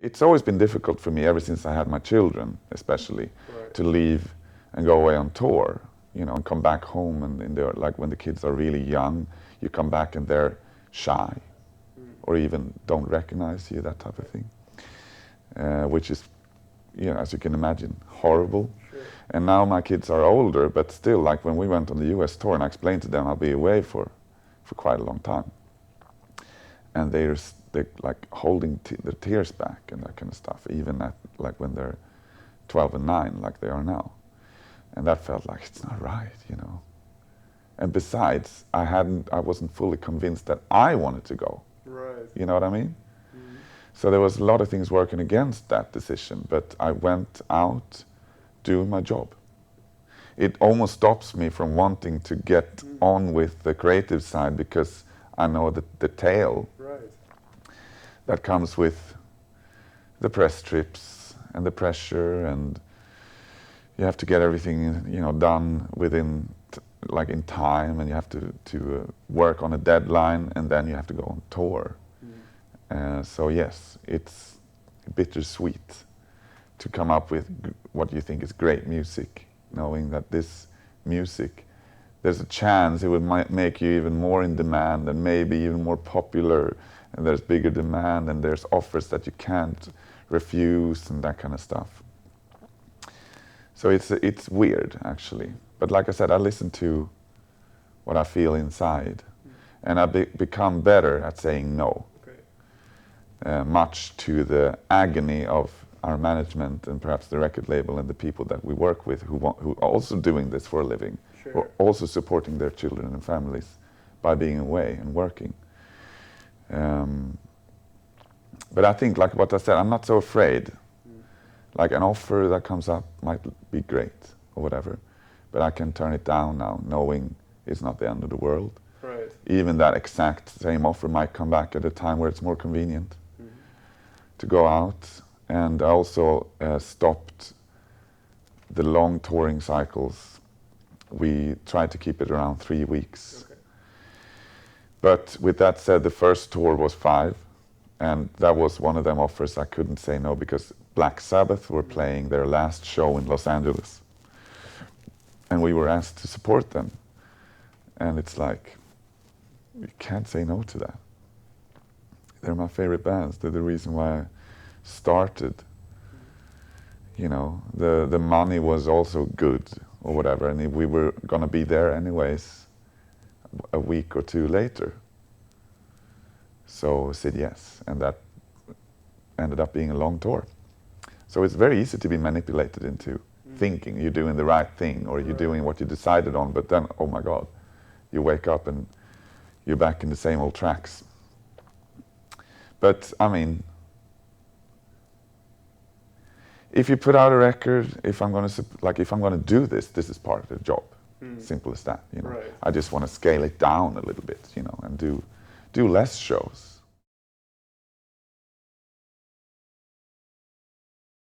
It's always been difficult for me ever since I had my children, especially, to leave and go away on tour, you know, and come back home, and they're like, when the kids are really young, you come back and they're shy or even don't recognize you, that type of thing, which is, you know, as you can imagine, horrible. Sure. And now my kids are older, but still, like when we went on the US tour and I explained to them I'll be away for quite a long time, and they're like holding their tears back and that kind of stuff, even at like when they're 12 and 9, like they are now. And that felt like, it's not right, you know. And besides, I wasn't fully convinced that I wanted to go. Right. You know what I mean? So there was a lot of things working against that decision, but I went out doing my job. It almost stops me from wanting to get on with the creative side, because I know that the tail that comes with the press trips and the pressure, and you have to get everything, you know, done within like in time, and you have to work on a deadline, and then you have to go on tour. So yes, it's bittersweet to come up with what you think is great music, knowing that this music, there's a chance it would make you even more in demand and maybe even more popular, and there's bigger demand and there's offers that you can't refuse and that kind of stuff. So it's weird, actually. But like I said, I listen to what I feel inside, and I become better at saying no. Much to the agony of our management and perhaps the record label and the people that we work with, who are also doing this for a living, who are also supporting their children and families by being away and working. But I think, like what I said, I'm not so afraid. Like an offer that comes up might be great or whatever, but I can turn it down now, knowing it's not the end of the world. Right. Even that exact same offer might come back at a time where it's more convenient to go out. And I also stopped the long touring cycles. We tried to keep it around 3 weeks. But with that said, the first tour was 5, and that was one of them offers I couldn't say no, because Black Sabbath were playing their last show in Los Angeles, and we were asked to support them. And it's like, you can't say no to that. They're my favorite bands. They're the reason why I started. You know, the money was also good or whatever, and we were gonna be there anyways a week or 2 later. So I said yes, and that ended up being a long tour. So it's very easy to be manipulated into thinking you're doing the right thing, or you're doing what you decided on, but then, oh my God, you wake up and you're back in the same old tracks. But I mean, if you put out a record, if I'm gonna do this, this is part of the job. Simple as that, you know. I just want to scale it down a little bit, you know, and do less shows.